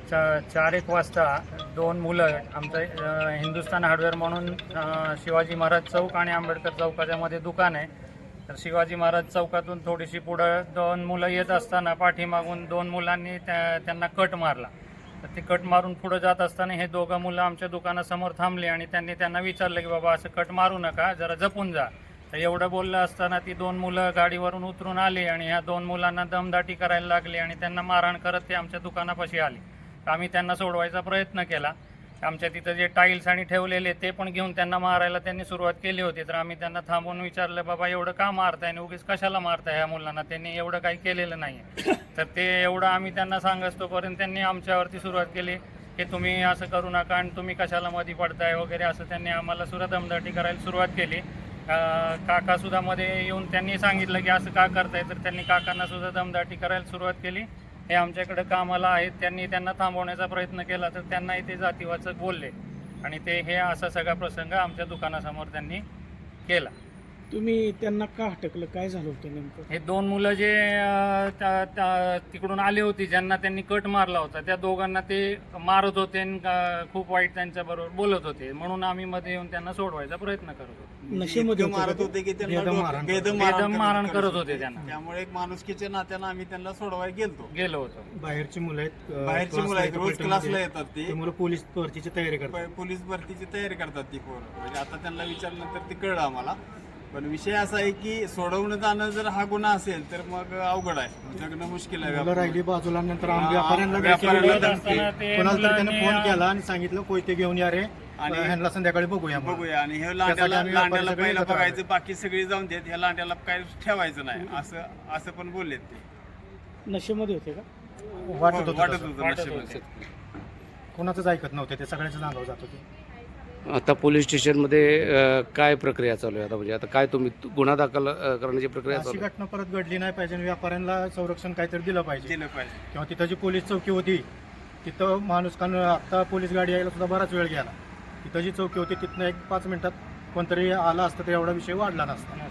4 एक वाजता 2 मुलं आमचं हिंदुस्तान हार्डवेअर म्हणून शिवाजी महाराज चौक आणि आंबेडकर चौकाच्या मध्ये दुकान आहे. तर शिवाजी महाराज चौकातून थोडीशी पुढं 2 मुलं येत असताना पाठीमागून 2 मुलांनी त्यांना कट मारला. तर ते कट मारून पुढे जात असताना हे दोघं मुलं आमच्या दुकानासमोर थांबले आणि त्यांना विचारलं की बाबा असं कट मारू नका, जरा जपून जा. तर एवढं बोललं असताना ती 2 मुलं गाडीवरून उतरून आली आणि ह्या 2 मुलांना दमदाटी करायला लागली आणि त्यांना मारहाण करत ते आमच्या दुकानापाशी आले. तर आम्ही त्यांना सोडवायचा प्रयत्न केला. आमच्या तिथं जे टाईल्स आणि ठेवलेले ते पण घेऊन त्यांना मारायला त्यांनी सुरुवात केली होती. तर आम्ही त्यांना थांबवून विचारलं, बाबा एवढं का मारताय आणि उगीच कशाला मारताय ह्या मुलांना, त्यांनी एवढं काही केलेलं नाही आहे. तर ते एवढं आम्ही त्यांना सांगतोपर्यंत त्यांनी आमच्यावरती सुरुवात केली की तुम्ही असं करू नका आणि तुम्ही कशाला मध्ये पडताय वगैरे असं त्यांनी आम्हाला सुद्धा दमदाटी करायला सुरुवात केली. काकासुद्धा मध्ये येऊन त्यांनी सांगितलं की असं का करताय, तर त्यांनी काकांना सुद्धा दमदाटी करायला सुरुवात केली. हे आमच्याकडे कामाला आहेत, त्यांना थांबवण्याचा प्रयत्न केला तर त्यांनाही ते जातीवाचक बोलले आणि हे असा सगळा प्रसंग आमच्या दुकानासमोर त्यांनी केला. तुम्ही त्यांना का हटकलं, काय झालं होतं नेमकं? हे 2 मुलं जे तिकडून आले होते ज्यांना त्यांनी कट मारला होता, त्या दोघांना ते मारत होते आणि खूप वाईट त्यांच्याबरोबर बोलत होते, म्हणून आम्ही मध्ये येऊन त्यांना सोडवायचा प्रयत्न करत होतो. नशेमध्ये मारत होते की त्यांना बेदम मारहाण करत होते त्यांना. त्यामुळे एक माणुसकीच्या नात्यानं आम्ही त्यांना सोडवायला गेलो होतो. बाहेरची मुलं आहेत, बाहेरची मुलं आहेत, रोज क्लासला येतात ते मुलं पोलीस भरतीची तयारी करतात. पोलीस भरतीची तयारी करतात ती पोरं. म्हणजे आता त्यांना विचारल्यानंतर ते कळलं आम्हाला. पण विषय असा आहे की सोडवणं जाणं जर हा गुन्हा असेल तर मग अवघड आहे, जगणं मुश्किल आहे. मुलं राहिली बाजूला, नंतर आम्ही व्यापाऱ्यांना कोणाला तरी त्यानं फोन केला आणि सांगितलं कोयते घेऊन या रे आणि ह्यांना संध्याकाळी बघूया आणि हे लांड्याला पहिलं बघायचं, बाकी सगळी जाऊन देत, ह्या लांड्याला काय ठेवायचं नाही असं पण बोललेत ते. नशेमध्ये होते का? वाटत होतं नशेमध्ये. कोणाचंच ऐकत नव्हते, ते सगळ्यांचं नांगाव जात होते. आता पोलीस स्टेशनमध्ये काय प्रक्रिया चालू आहे? आता म्हणजे आता काय तुम्ही गुन्हा दाखल करण्याची प्रक्रिया अशी चालू आहे? घटना परत घडली नाही पाहिजे. व्यापाऱ्यांना संरक्षण काहीतरी दिलं पाहिजे किंवा तिथं जी पोलीस चौकी होती तिथं माणूस आता पोलीस गाडी यायला सुद्धा बराच वेळ गेला. तिथं जी चौकी होती तिथनं 1-5 मिनिटात कोणतरी आला असतं तर एवढा विषय वाढला नसता.